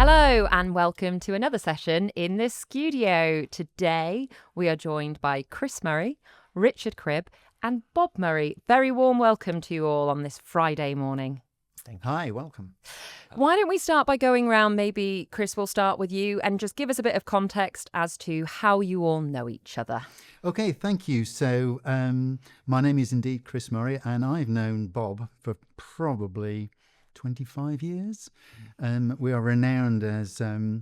Hello and welcome to another session in the studio. Today we are joined by Chris Murray, Richard Cribb and Bob Murray. Very warm welcome to you all on this Friday morning. Hi, welcome. Why don't we start by going round? Maybe Chris, will start with you and just give us a bit of context as to how you all know each other. Okay, thank you. So my name is indeed Chris Murray and I've known Bob for probably 25 years. We are renowned as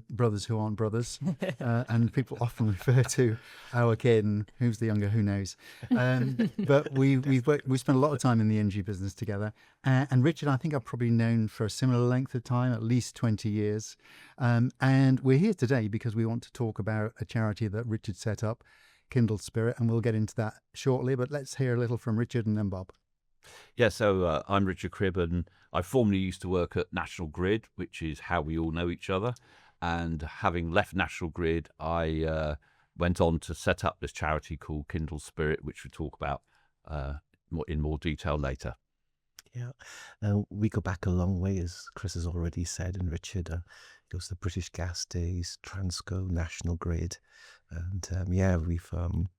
brothers who aren't brothers, and people often refer to our kid and who's the younger, who knows. But we spent a lot of time in the energy business together. And Richard, I think I've probably known for a similar length of time, at least 20 years. And we're here today because we want to talk about a charity that Richard set up, Kindled Spirit, and we'll get into that shortly. But let's hear a little from Richard and then Bob. Yeah, so I'm Richard Cribb and I formerly used to work at National Grid, which is how we all know each other. And having left National Grid, I went on to set up this charity called Kindled Spirit, which we'll talk about in more detail later. Yeah, we go back a long way, as Chris has already said, and Richard goes to the British Gas days, Transco, National Grid. And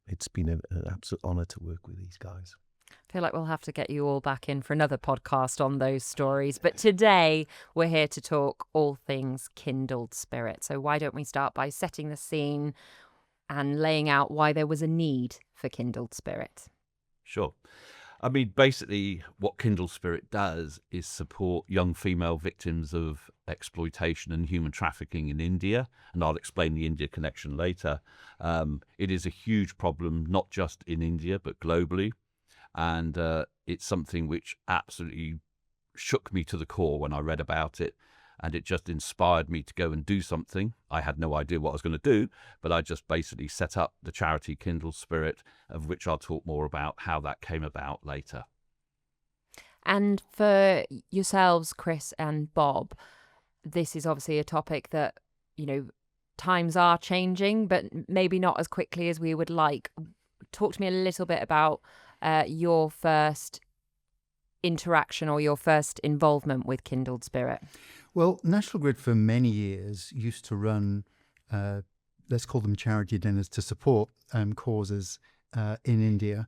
it's been an absolute honour to work with these guys. I feel like we'll have to get you all back in for another podcast on those stories. But today we're here to talk all things Kindled Spirit. So why don't we start by setting the scene and laying out why there was a need for Kindled Spirit? Sure. I mean, basically what Kindled Spirit does is support young female victims of exploitation and human trafficking in India. And I'll explain the India connection later. It is a huge problem, not just in India, but globally. And it's something which absolutely shook me to the core when I read about it. And it just inspired me to go and do something. I had no idea what I was going to do, but I just basically set up the charity Kindled Spirit, of which I'll talk more about how that came about later. And for yourselves, Chris and Bob, this is obviously a topic that, times are changing, but maybe not as quickly as we would like. Talk to me a little bit about your first interaction or your first involvement with Kindled Spirit. Well, National Grid for many years used to run, let's call them charity dinners, to support causes in India,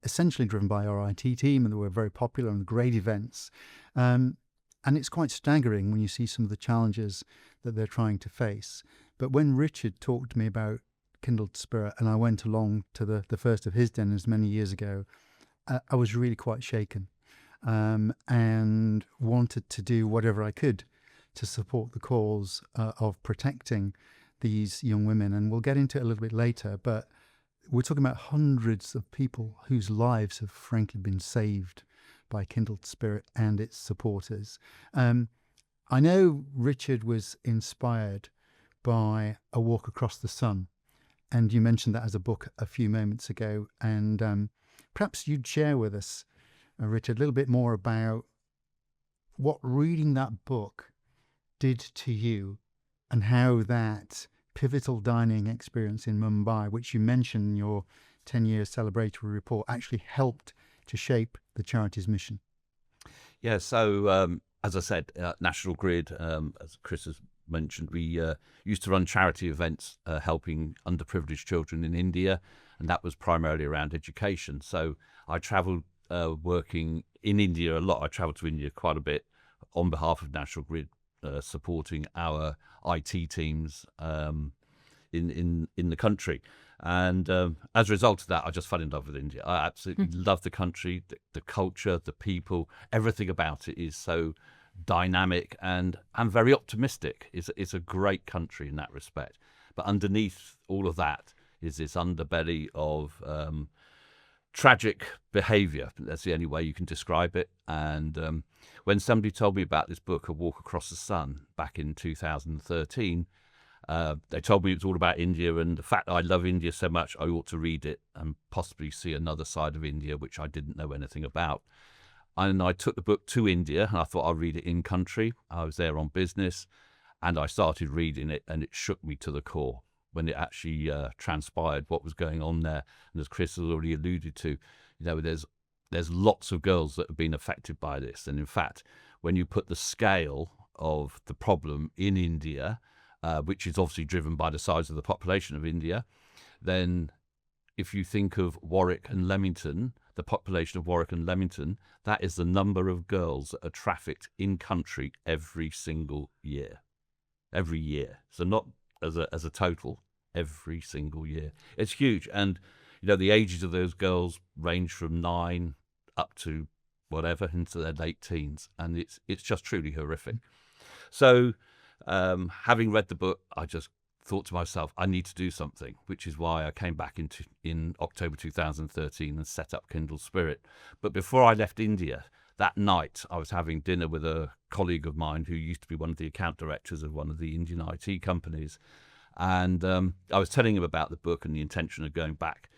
essentially driven by our IT team, and they were very popular and great events. And it's quite staggering when you see some of the challenges that they're trying to face. But when Richard talked to me about Kindled Spirit, and I went along to the first of his dinners many years ago, I was really quite shaken and wanted to do whatever I could to support the cause of protecting these young women. And we'll get into it a little bit later, but we're talking about hundreds of people whose lives have frankly been saved by Kindled Spirit and its supporters. I know Richard was inspired by A Walk Across the Sun, and you mentioned that as a book a few moments ago. And perhaps you'd share with us, Richard, a little bit more about what reading that book did to you and how that pivotal dining experience in Mumbai, which you mentioned in your 10-year celebratory report, actually helped to shape the charity's mission. Yeah, so as I said, National Grid, as Chris has mentioned, we used to run charity events helping underprivileged children in India, and that was primarily around education. So I travelled working in India a lot. I travelled to India quite a bit on behalf of National Grid, supporting our IT teams in the country. And as a result of that, I just fell in love with India. I absolutely love the country, the culture, the people. Everything about it is so dynamic and very optimistic. It's a great country in that respect. But underneath all of that is this underbelly of tragic behaviour. That's the only way you can describe it. And when somebody told me about this book, A Walk Across the Sun, back in 2013, they told me it was all about India, and the fact that I love India so much, I ought to read it and possibly see another side of India, which I didn't know anything about. And I took the book to India, and I thought I'd read it in country. I was there on business, and I started reading it, and it shook me to the core when it actually transpired what was going on there. And as Chris has already alluded to, there's lots of girls that have been affected by this. And in fact, when you put the scale of the problem in India, which is obviously driven by the size of the population of India, then if you think of Warwick and Leamington, the population of Warwick and Leamington, that is the number of girls that are trafficked in country every single year. Every year. So not as a total, every single year. It's huge. And, the ages of those girls range from 9 up to whatever, into their late teens. And it's just truly horrific. So having read the book, I just thought to myself, I need to do something, which is why I came back in October 2013 and set up Kindled Spirit. But before I left India, that night I was having dinner with a colleague of mine who used to be one of the account directors of one of the Indian IT companies. And I was telling him about the book and the intention of going back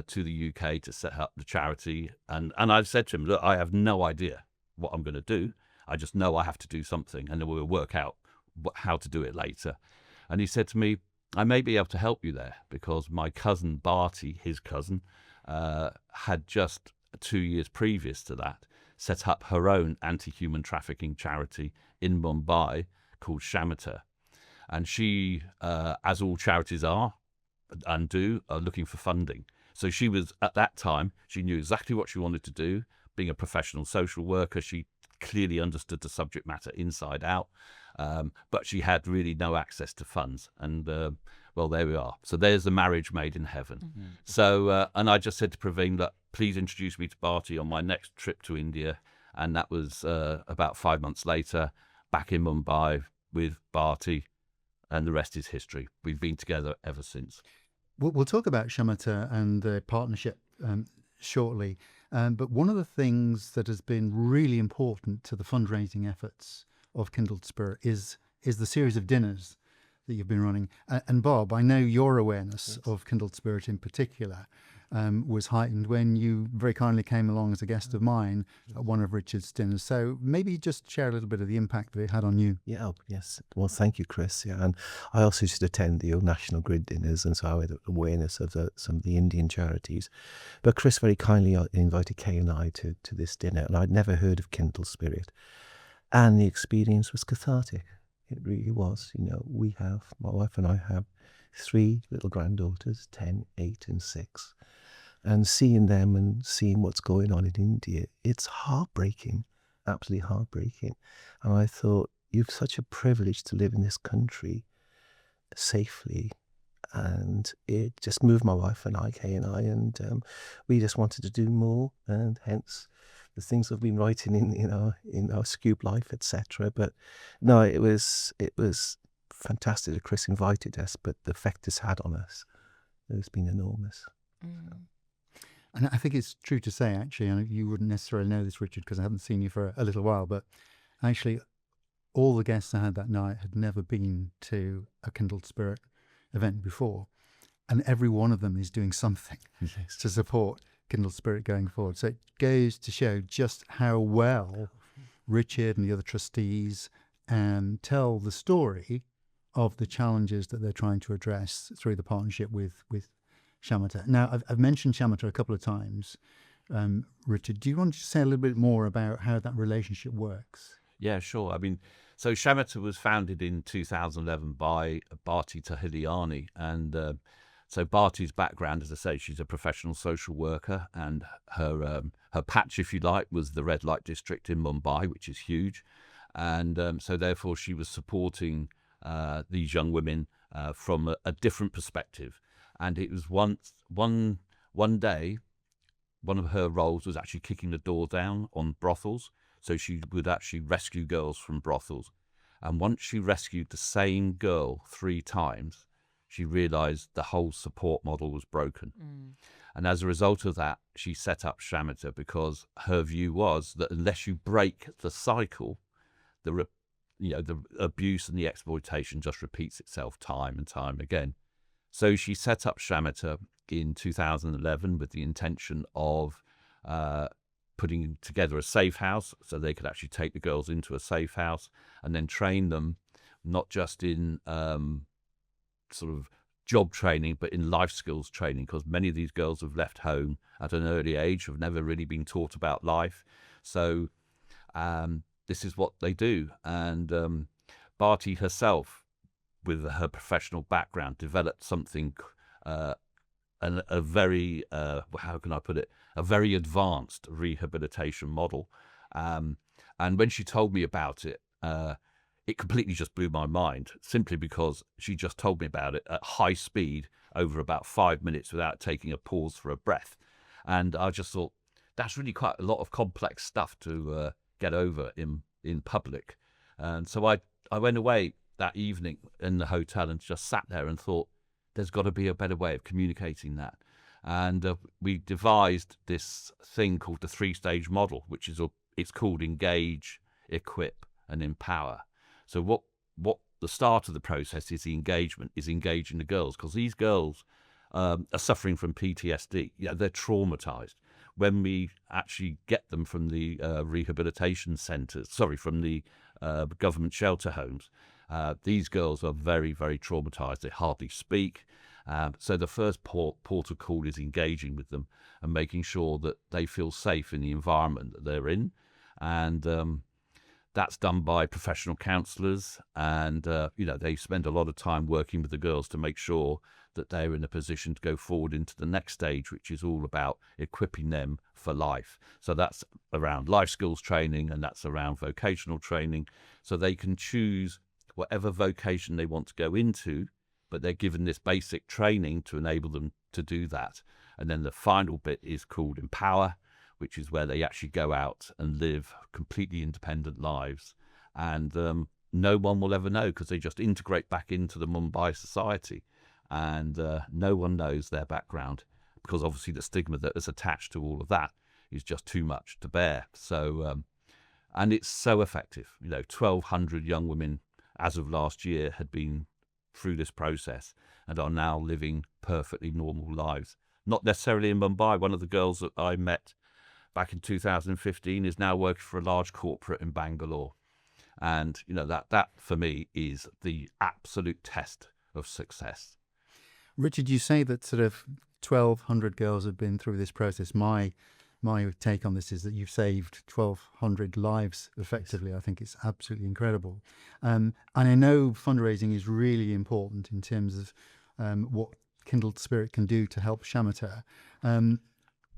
to the UK to set up the charity. And I said to him, look, I have no idea what I'm going to do. I just know I have to do something, and then we'll work out how to do it later. And he said to me, I may be able to help you there, because my cousin Bharti, his cousin, had just 2 years previous to that set up her own anti-human trafficking charity in Mumbai called Shamatha. And she, as all charities are and do, are looking for funding. So she was, at that time, she knew exactly what she wanted to do. Being a professional social worker, she clearly understood the subject matter inside out. But she had really no access to funds. And, well, there we are. So there's the marriage made in heaven. Mm-hmm. So, and I just said to Praveen, look, please introduce me to Bharti on my next trip to India. And that was about 5 months later, back in Mumbai with Bharti, and the rest is history. We've been together ever since. We'll talk about Shamatha and the partnership shortly. But one of the things that has been really important to the fundraising efforts of Kindled Spirit is the series of dinners that you've been running. And Bob, I know your awareness of Kindled Spirit in particular was heightened when you very kindly came along as a guest of mine at one of Richard's dinners. So maybe just share a little bit of the impact that it had on you. Yeah, yes. Well, thank you, Chris. Yeah, and I also used to attend the National Grid dinners, and so I had awareness of some of the Indian charities. But Chris very kindly invited Kay and I to this dinner, and I'd never heard of Kindled Spirit. And the experience was cathartic. It really was. My wife and I have 3 little granddaughters, 10, 8 and 6. And seeing them and seeing what's going on in India, it's heartbreaking, absolutely heartbreaking. And I thought, you've such a privilege to live in this country safely. And it just moved my wife and I, Kay and I, and we just wanted to do more, and hence the things I've been writing in our Skewb life, etc. But no, it was fantastic that Chris invited us, but the effect it's had on us has been enormous. Mm. And I think it's true to say, actually, and you wouldn't necessarily know this, Richard, because I haven't seen you for a little while, but actually all the guests I had that night had never been to a Kindled Spirit event before. And every one of them is doing something to support Kindled Spirit going forward. So it goes to show just how well Richard and the other trustees tell the story of the challenges that they're trying to address through the partnership with Shamatha. Now, I've mentioned Shamatha a couple of times. Richard, do you want to say a little bit more about how that relationship works? Yeah, sure. I mean, so Shamatha was founded in 2011 by Bharti Tahiliani, and so Bharti's background, as I say, she's a professional social worker, and her patch, if you like, was the red light district in Mumbai, which is huge. And so therefore she was supporting these young women from a different perspective. And it was one day, one of her roles was actually kicking the door down on brothels. So she would actually rescue girls from brothels. And once she rescued the same girl 3 times, she realised the whole support model was broken. Mm. And as a result of that, she set up Shamatha, because her view was that unless you break the cycle, the abuse and the exploitation just repeats itself time and time again. So she set up Shamatha in 2011 with the intention of putting together a safe house, so they could actually take the girls into a safe house and then train them, not just in sort of job training, but in life skills training, because many of these girls have left home at an early age, have never really been taught about life. So this is what they do. And Barty herself, with her professional background, developed something, a very, how can I put it, a very advanced rehabilitation model. And when she told me about it, it completely just blew my mind, simply because she just told me about it at high speed over about 5 minutes without taking a pause for a breath. And I just thought, that's really quite a lot of complex stuff to get over in public. And so I went away that evening in the hotel and just sat there and thought, there's got to be a better way of communicating that. And we devised this thing called the 3-stage model, which is it's called engage, equip, and empower. So what the start of the process is, the engagement is engaging the girls, because these girls are suffering from PTSD. They're traumatized. When we actually get them from the rehabilitation centres, from the government shelter homes, these girls are very, very traumatized. They hardly speak. So the first port of call is engaging with them and making sure that they feel safe in the environment that they're in. And that's done by professional counsellors. And, they spend a lot of time working with the girls to make sure that they're in a position to go forward into the next stage, which is all about equipping them for life. So that's around life skills training, and that's around vocational training. So they can choose whatever vocation they want to go into, but they're given this basic training to enable them to do that. And then the final bit is called empower, which is where they actually go out and live completely independent lives. And no one will ever know, because they just integrate back into the Mumbai society. And no one knows their background, because obviously the stigma that is attached to all of that is just too much to bear. So, and it's so effective. 1,200 young women as of last year had been through this process and are now living perfectly normal lives. Not necessarily in Mumbai. One of the girls that I met back in 2015 is now working for a large corporate in Bangalore. And, that for me is the absolute test of success. Richard, you say that sort of 1,200 girls have been through this process. My take on this is that you've saved 1,200 lives effectively. I think it's absolutely incredible. And I know fundraising is really important in terms of what Kindled Spirit can do to help Shamatha.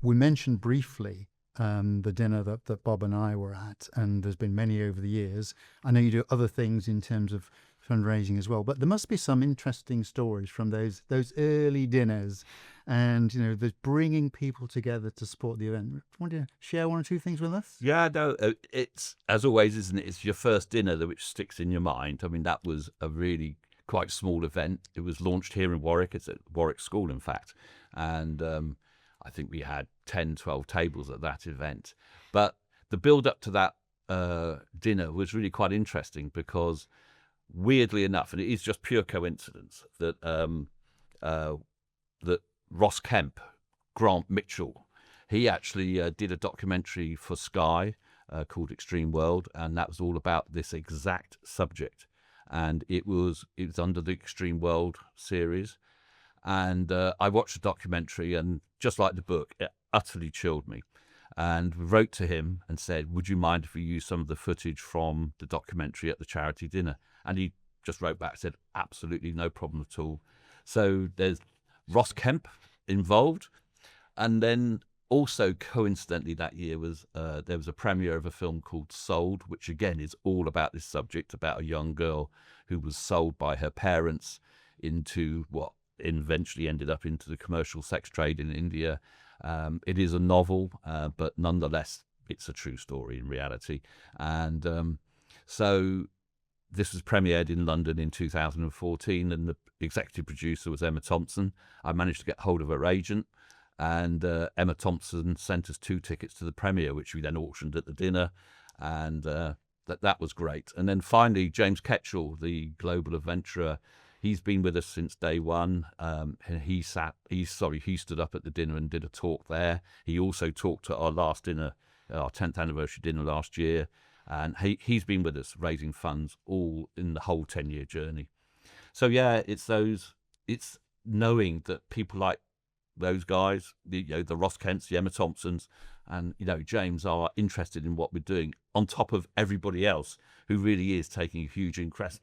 We mentioned briefly the dinner that Bob and I were at, and there's been many over the years. I know you do other things in terms of fundraising as well, but there must be some interesting stories from those early dinners, and there's bringing people together to support the event. Want to share one or two things with us? Yeah, no, it's, as always, isn't it? It's your first dinner which sticks in your mind. I mean, that was a really quite small event. It was launched here in Warwick. It's at Warwick School, in fact, and I think we had 10, 12 tables at that event. But the build up to that dinner was really quite interesting, because weirdly enough, and it is just pure coincidence, that that Ross Kemp, Grant Mitchell, he actually did a documentary for Sky called Extreme World, and that was all about this exact subject. And it was under the Extreme World series. And I watched the documentary, and just like the book, it utterly chilled me. And wrote to him and said, would you mind if we use some of the footage from the documentary at the charity dinner? And he just wrote back, said, absolutely no problem at all. So there's Ross Kemp involved. And then also coincidentally that year was there was a premiere of a film called Sold, which again is all about this subject, about a young girl who was sold by her parents into what eventually ended up into the commercial sex trade in India. It is a novel, but nonetheless, it's a true story in reality. And so this was premiered in London in 2014, and the executive producer was Emma Thompson. I managed to get hold of her agent, and Emma Thompson sent us 2 tickets to the premiere, which we then auctioned at the dinner, and that was great. And then finally, James Ketchell, the global adventurer, he's been with us since day one. He stood up at the dinner and did a talk there. He also talked at our last dinner, our 10th anniversary dinner last year. And he's been with us raising funds all in the whole 10-year journey. So yeah, it's knowing that people like those guys, the Ross Kents, the Emma Thompsons, and James are interested in what we're doing, on top of everybody else who really is taking a huge interest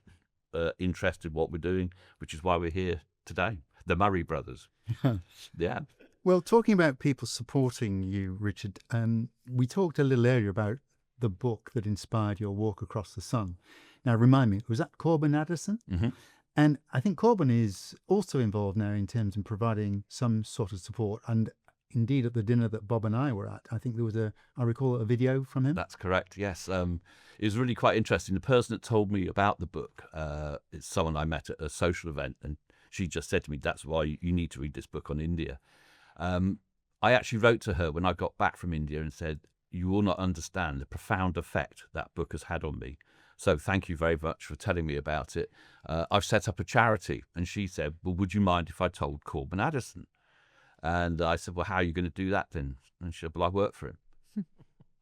in what we're doing, which is why we're here today. The Murray brothers. Yeah. Well, talking about people supporting you, Richard, we talked a little earlier about the book that inspired your walk across the sun. Now, remind me, was that Corbin Addison? Mm-hmm. And I think Corbin is also involved now in terms of providing some sort of support. And indeed, at the dinner that Bob and I were at, I think there was I recall a video from him. That's correct, yes. It was really quite interesting. The person that told me about the book is someone I met at a social event, and she just said to me, that's why you need to read this book on India. I actually wrote to her when I got back from India and said, you will not understand the profound effect that book has had on me. So thank you very much for telling me about it. I've set up a charity. And she said, well, would you mind if I told Corbin Addison? And I said, well, how are you going to do that then? And she said, well, I work for him.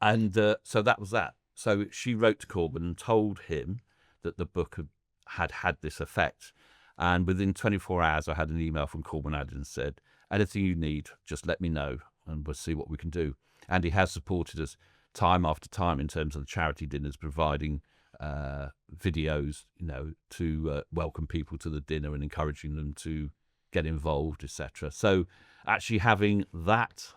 And so that was that. So she wrote to Corbin and told him that the book had this effect. And within 24 hours, I had an email from Corbin Addison and said, anything you need, just let me know and we'll see what we can do. And he has supported us time after time in terms of the charity dinners, providing videos, to welcome people to the dinner and encouraging them to get involved, etc. So actually having that,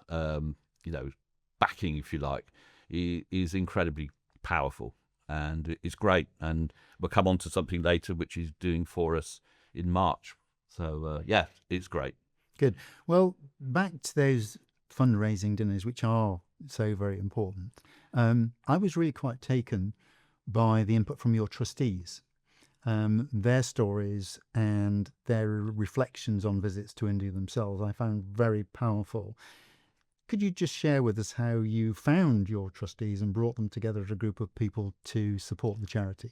backing, if you like, is incredibly powerful, and it's great. And we'll come on to something later, which he's doing for us in March. So yeah, it's great. Good. Well, back to those fundraising dinners, which are so very important. I was really quite taken by the input from your trustees, their stories and their reflections on visits to India themselves. I found very powerful. Could you just share with us how you found your trustees and brought them together as a group of people to support the charity?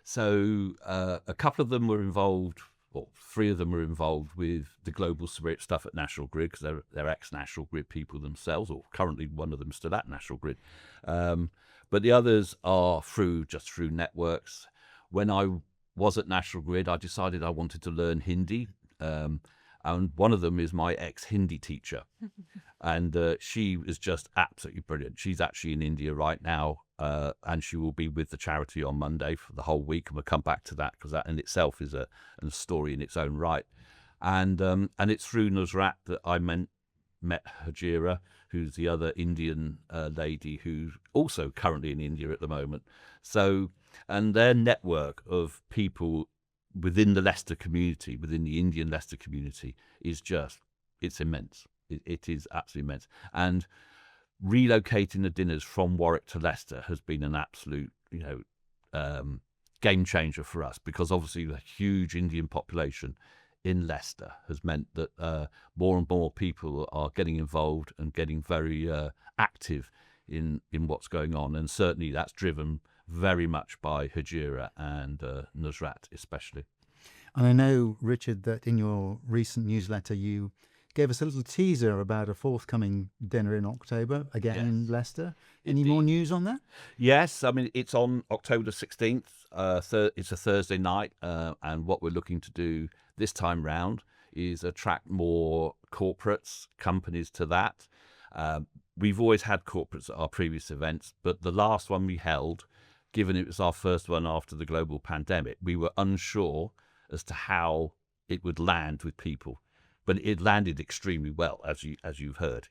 So a couple of them were involved. Well, 3 of them were involved with the Global Spirit stuff at National Grid, because they're ex-National Grid people themselves, or currently one of them still at National Grid. But the others are through networks. When I was at National Grid, I decided I wanted to learn Hindi. And one of them is my ex-Hindi teacher. And she is just absolutely brilliant. She's actually in India right now, and she will be with the charity on Monday for the whole week. And we'll come back to that, because that in itself is a story in its own right. And it's through Nusrat that I met Hajira, who's the other Indian lady who's also currently in India at the moment. So, and their network of people within the Leicester community, within the Indian Leicester community, is it's immense. It is absolutely immense. And relocating the dinners from Warwick to Leicester has been an absolute, game changer for us, because obviously the huge Indian population in Leicester has meant that more and more people are getting involved and getting very active in what's going on. And certainly that's driven very much by Hajira and Nusrat especially. And I know, Richard, that in your recent newsletter you gave us a little teaser about a forthcoming dinner in October, again in Leicester. Any more news on that? Yes, I mean, it's on October the 16th. It's a Thursday night, and what we're looking to do this time round is attract more corporates, companies to that. We've always had corporates at our previous events, but the last one we held, given it was our first one after the global pandemic, we were unsure as to how it would land with people. But it landed extremely well, as you've heard.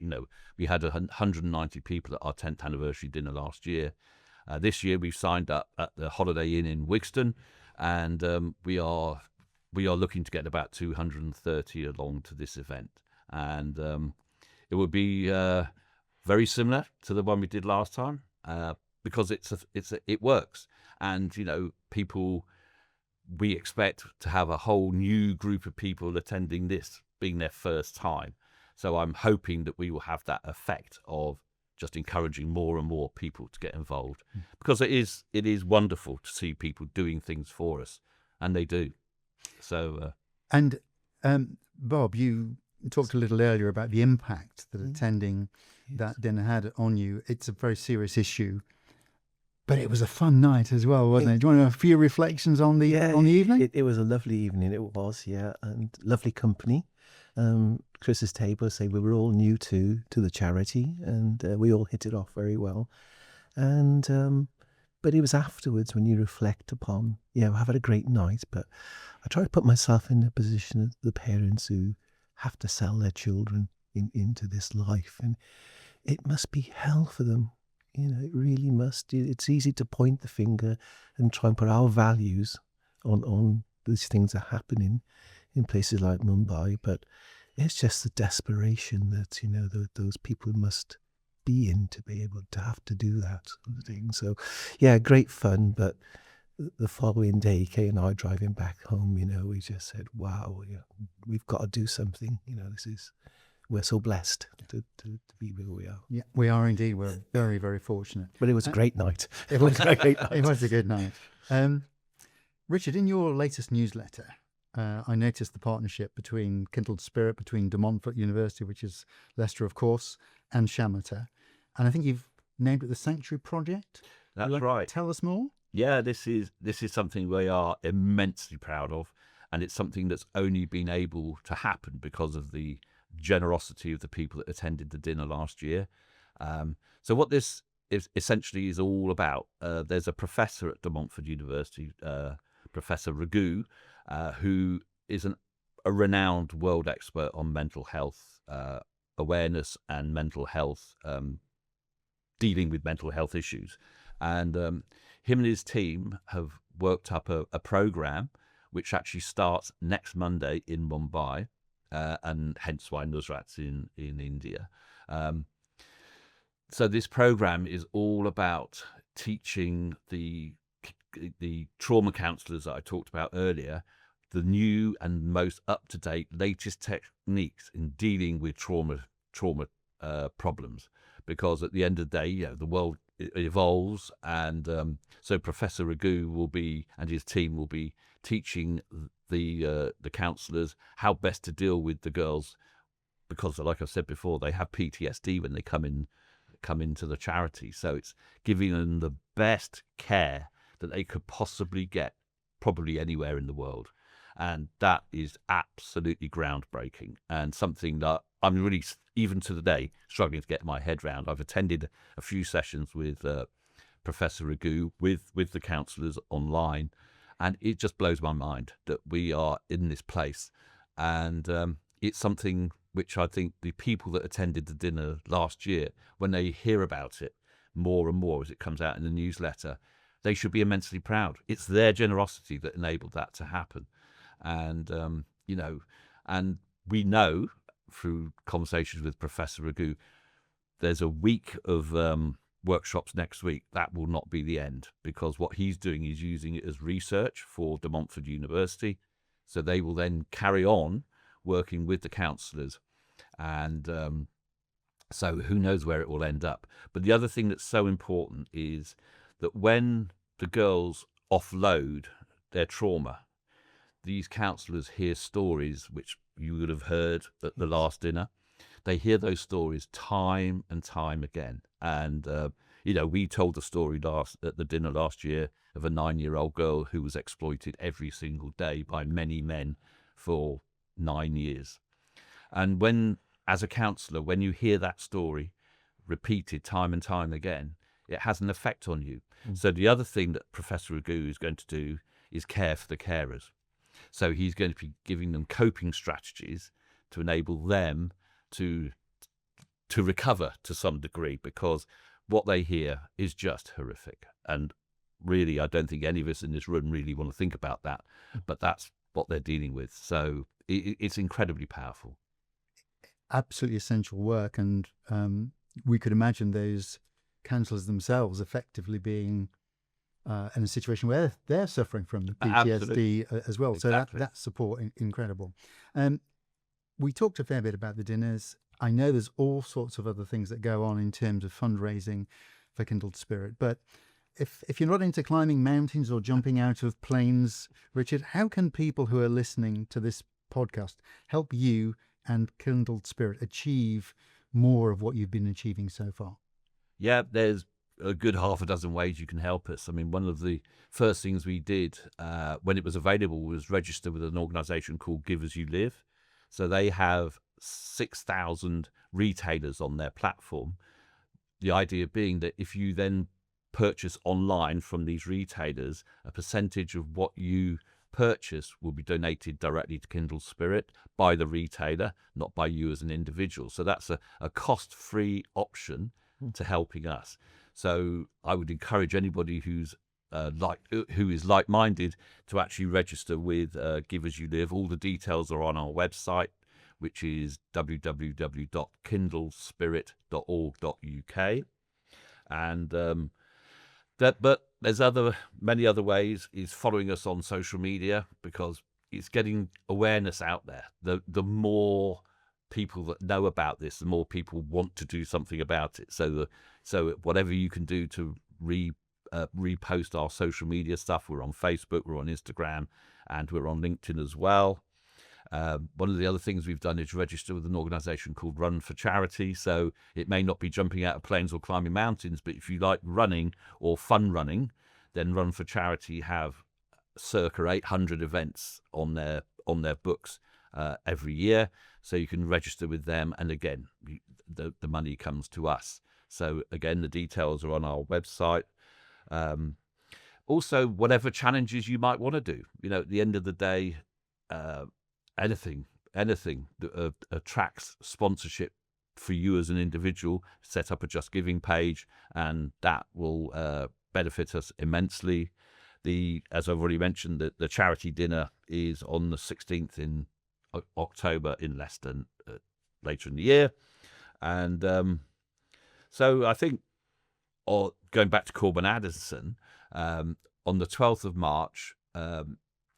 We had 190 people at our 10th anniversary dinner last year. This year we've signed up at the Holiday Inn in Wigston, and we are looking to get about 230 along to this event, and it will be very similar to the one we did last time, because it works, and people. We expect to have a whole new group of people attending this, being their first time. So I'm hoping that we will have that effect of just encouraging more and more people to get involved, because it is wonderful to see people doing things for us, and they do. So and Bob, you talked a little earlier about the impact that attending that dinner had on you. It's a very serious issue. But it was a fun night as well, wasn't it? Do you want to have a few reflections on the evening? It was a lovely evening. It was, and lovely company. Chris's table, say we were all new to the charity, and we all hit it off very well. And but it was afterwards when you reflect upon, I've had a great night, but I try to put myself in the position of the parents who have to sell their children into this life, and it must be hell for them. It really must. It's easy to point the finger and try and put our values on these things that are happening in places like Mumbai, but it's just the desperation that those people must be in to be able to have to do that sort of thing. So, yeah, great fun. But the following day, Kay and I driving back home, we just said, wow, we've got to do something. We're so blessed to be where we are. Yeah, we are indeed. We're very, very fortunate. But it was a great night. It was a great night. It was a good night. Richard, in your latest newsletter, I noticed the partnership between Kindled Spirit, between De Montfort University, which is Leicester, of course, and Shamotta. And I think you've named it the Sanctuary Project. That's Would you like right. to tell us more? Yeah, this is something we are immensely proud of, and it's something that's only been able to happen because of the generosity of the people that attended the dinner last year. So what this essentially is all about, there's a professor at De Montfort University, Professor Raghu, who is a renowned world expert on mental health awareness and mental health, dealing with mental health issues. And him and his team have worked up a program which actually starts next Monday in Mumbai, and hence why Nusrat's in India. So this program is all about teaching the trauma counsellors that I talked about earlier the new and most up-to-date latest techniques in dealing with trauma problems, because at the end of the day, the world evolves, and so Professor Raghu and his team will be teaching the counsellors how best to deal with the girls, because, like I said before, they have PTSD when they come into the charity. So it's giving them the best care that they could possibly get, probably anywhere in the world. And that is absolutely groundbreaking, and something that I'm really, even to the day, struggling to get my head around. I've attended a few sessions with Professor Raghu, with the counsellors online, and it just blows my mind that we are in this place. And it's something which I think the people that attended the dinner last year, when they hear about it more and more as it comes out in the newsletter, they should be immensely proud. It's their generosity that enabled that to happen. And, and we know through conversations with Professor Raghu, there's a week of workshops next week. That will not be the end, because what he's doing is using it as research for De Montfort University. So they will then carry on working with the counsellors. And so who knows where it will end up. But the other thing that's so important is that when the girls offload their trauma, these counsellors hear stories which you would have heard at the last dinner. They hear those stories time and time again. And, we told the story at the dinner last year of a 9-year-old girl who was exploited every single day by many men for 9 years. And as a counsellor, when you hear that story repeated time and time again, it has an effect on you. So the other thing that Professor Raghu is going to do is care for the carers. So he's going to be giving them coping strategies to enable them to recover to some degree, because what they hear is just horrific. And really, I don't think any of us in this room really want to think about that, but that's what they're dealing with. So it's incredibly powerful. Absolutely essential work. And we could imagine those counsellors themselves effectively being in a situation where they're suffering from the PTSD as well. Exactly. So that support, incredible. We talked a fair bit about the dinners. I know there's all sorts of other things that go on in terms of fundraising for Kindled Spirit. But if you're not into climbing mountains or jumping out of planes, Richard, how can people who are listening to this podcast help you and Kindled Spirit achieve more of what you've been achieving so far? Yeah, there's a good half a dozen ways you can help us. I mean, one of the first things we did when it was available was register with an organisation called Give As You Live. So they have 6,000 retailers on their platform. The idea being that if you then purchase online from these retailers, a percentage of what you purchase will be donated directly to Kindled Spirit by the retailer, not by you as an individual. So that's a cost-free option to helping us. So I would encourage anybody who is like-minded to actually register with Give As You Live. All the details are on our website, which is www.kindledspirit.org.uk. And but there's many other ways. Is following us on social media, because it's getting awareness out there. The more people that know about this, the more people want to do something about it. So whatever you can do to repost our social media stuff. We're on Facebook, we're on Instagram, and we're on LinkedIn as well. One of the other things we've done is register with an organisation called Run for Charity. So it may not be jumping out of planes or climbing mountains, but if you like running or fun running, then Run for Charity have circa 800 events on their books every year. So you can register with them, and again, the money comes to us. So again, the details are on our website. Also, whatever challenges you might want to do, at the end of the day, anything that attracts sponsorship for you as an individual, set up a Just Giving page, and that will benefit us immensely. As I've already mentioned, the charity dinner is on the 16th in October in Leicester later in the year. And so I think, going back to Corbin Addison, on the 12th of March,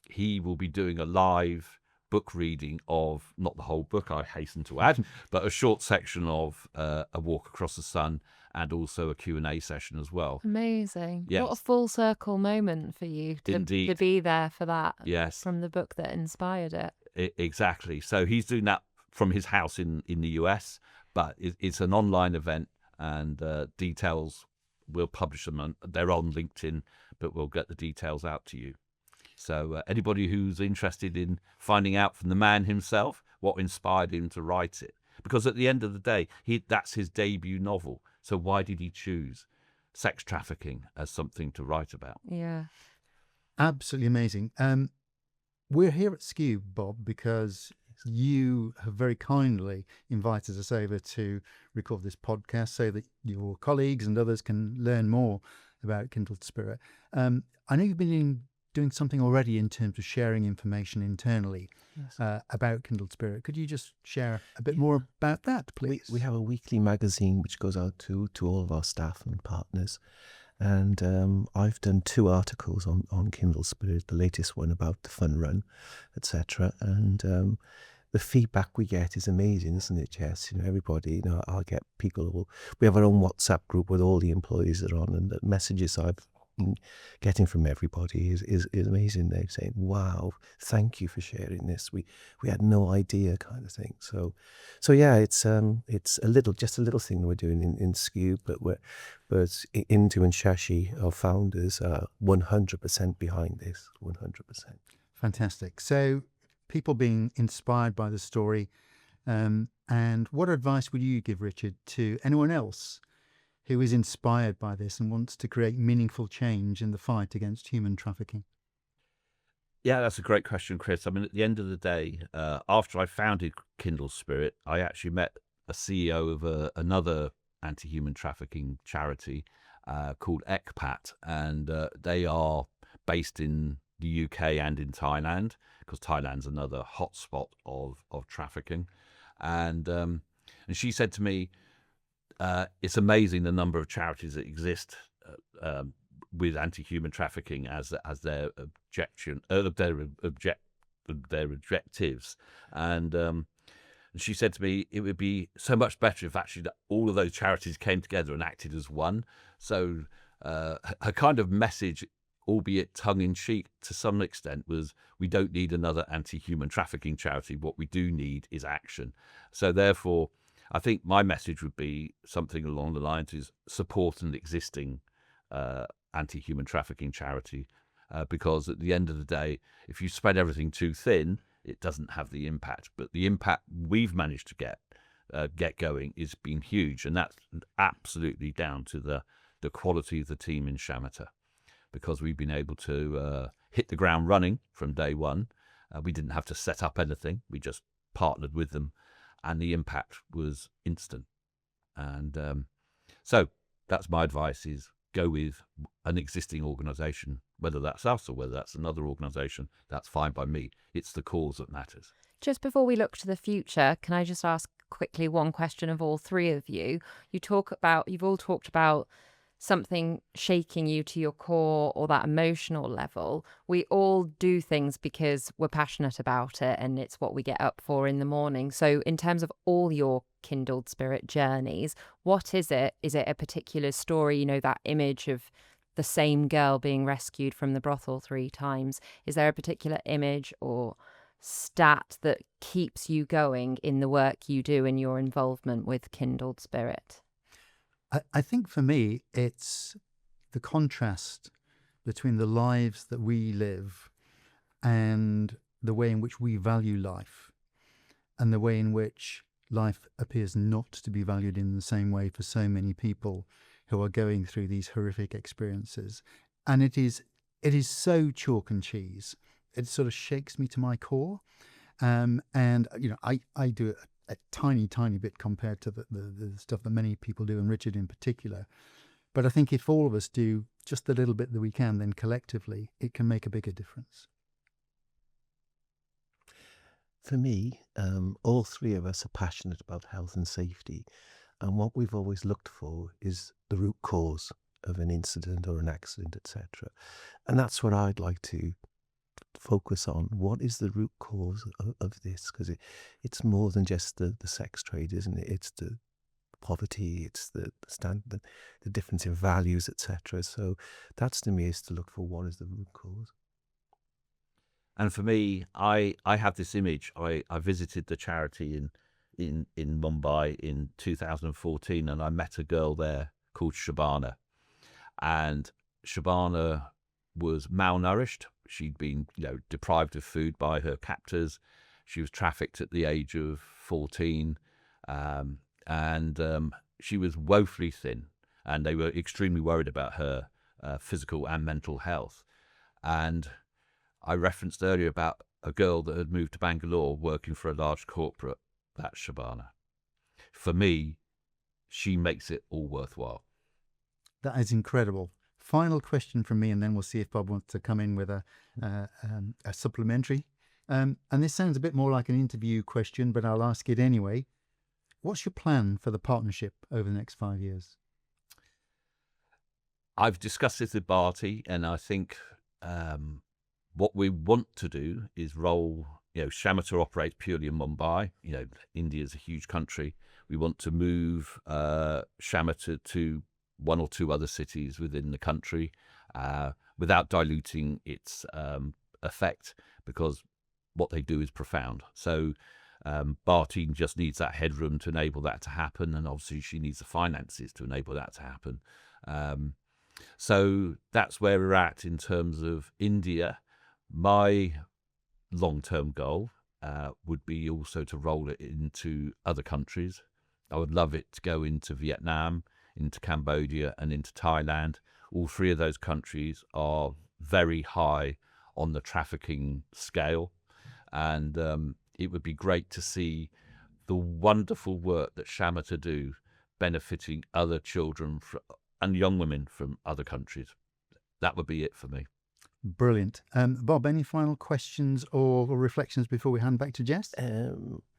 he will be doing a live book reading of, not the whole book, I hasten to add, but a short section of A Walk Across the Sun, and also a Q&A session as well. Amazing. Yes. What a full circle moment for you to be there for that. Yes. From the book that inspired it. Exactly. So he's doing that from his house in the US, but it's an online event, and details, we'll publish them. They're on LinkedIn, but we'll get the details out to you. So anybody who's interested in finding out from the man himself what inspired him to write it, because at the end of the day, that's his debut novel. So why did he choose sex trafficking as something to write about? Yeah. Absolutely amazing. We're here at Skewb, Bob, because you have very kindly invited us over to record this podcast so that your colleagues and others can learn more about Kindled Spirit. I know you've been doing something already in terms of sharing information internally about Kindled Spirit. Could you just share a bit more about that, please? We have a weekly magazine which goes out to all of our staff and partners. And I've done 2 articles on Kindled Spirit, the latest one about the fun run, etc. And the feedback we get is amazing, isn't it, Jess? Everybody, I'll get people we have our own WhatsApp group with all the employees that are on, and the messages I've getting from everybody is amazing. They're saying, "Wow, thank you for sharing this. We had no idea," kind of thing. So yeah, it's a little thing we're doing in Skewb, but Indu and Shashi, our founders, are 100% behind this. 100%. Fantastic. So people being inspired by the story, and what advice would you give, Richard, to anyone else who is inspired by this and wants to create meaningful change in the fight against human trafficking? Yeah, that's a great question, Chris. I mean, at the end of the day, after I founded Kindled Spirit, I actually met a CEO of another anti-human trafficking charity called ECPAT, and they are based in the UK and in Thailand, because Thailand's another hotspot of trafficking. And she said to me, it's amazing the number of charities that exist with anti-human trafficking as their their objectives. And she said to me, it would be so much better if actually all of those charities came together and acted as one. So her kind of message, albeit tongue-in-cheek to some extent, was we don't need another anti-human trafficking charity. What we do need is action. So therefore, I think my message would be something along the lines is support an existing anti-human trafficking charity, because at the end of the day, if you spread everything too thin, it doesn't have the impact. But the impact we've managed to get going is been huge, and that's absolutely down to the quality of the team in Shamotta, because we've been able to hit the ground running from day one. We didn't have to set up anything. We just partnered with them, and the impact was instant. And so that's my advice, is go with an existing organisation, whether that's us or whether that's another organisation. That's fine by me. It's the cause that matters. Just before we look to the future, can I just ask quickly one question of all three of you? You've all talked about something shaking you to your core or that emotional level. We all do things because we're passionate about it and it's what we get up for in the morning. So in terms of all your Kindled Spirit journeys, what is it? Is it a particular story, that image of the same girl being rescued from the brothel 3 times? Is there a particular image or stat that keeps you going in the work you do in your involvement with Kindled Spirit? I think for me, it's the contrast between the lives that we live and the way in which we value life, and the way in which life appears not to be valued in the same way for so many people who are going through these horrific experiences. And it is so chalk and cheese. It sort of shakes me to my core. And, I do a tiny bit compared to the stuff that many people do, and Richard in particular. But I think if all of us do just the little bit that we can, then collectively it can make a bigger difference. For me, all three of us are passionate about health and safety. And what we've always looked for is the root cause of an incident or an accident, etc. And that's what I'd like to focus on. What is the root cause of this? Because it's more than just the sex trade, isn't it? It's the poverty, it's the difference in values, etc. So that's, to me, is to look for what is the root cause. And for me, I have this image. I visited the charity in Mumbai in 2014, and I met a girl there called Shabana. And Shabana was malnourished. She'd been, deprived of food by her captors. She was trafficked at the age of 14, and she was woefully thin. And they were extremely worried about her physical and mental health. And I referenced earlier about a girl that had moved to Bangalore working for a large corporate. That's Shabana. For me, she makes it all worthwhile. That is incredible. Final question from me, and then we'll see if Bob wants to come in with a supplementary. And this sounds a bit more like an interview question, but I'll ask it anyway. What's your plan for the partnership over the next 5 years? I've discussed this with Bharti, and I think what we want to do is roll. Shamotta operates purely in Mumbai. India is a huge country. We want to move Shamotta to 1 or 2 other cities within the country without diluting its effect, because what they do is profound. So Bharti just needs that headroom to enable that to happen, and obviously she needs the finances to enable that to happen. So that's where we're at in terms of India. My long-term goal would be also to roll it into other countries. I would love it to go into Vietnam, into Cambodia, and into Thailand. All 3 of those countries are very high on the trafficking scale, and it would be great to see the wonderful work that Shamotta do benefiting other children and young women from other countries. That would be it for me. Brilliant. Bob, any final questions or reflections before we hand back to Jess?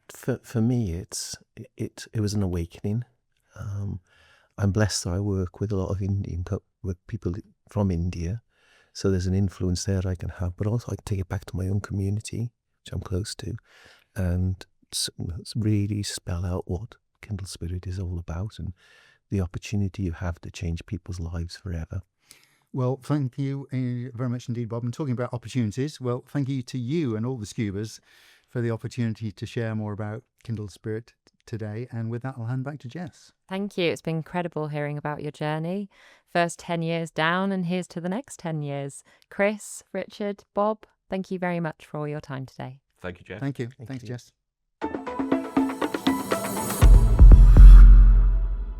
For me, it was an awakening. I'm blessed that I work with a lot of with people from India, so there's an influence there I can have, but also I can take it back to my own community, which I'm close to, and really spell out what Kindled Spirit is all about and the opportunity you have to change people's lives forever. Well, thank you very much indeed, Bob. And talking about opportunities, well, thank you to you and all the Skewbers for the opportunity to share more about Kindled Spirit today. And with that, I'll hand back to Jess. Thank you. It's been incredible hearing about your journey. First 10 years down, and here's to the next 10 years. Chris, Richard, Bob, thank you very much for all your time today. Thank you, Jeff. Thank you. Thank Thanks, you. Jess.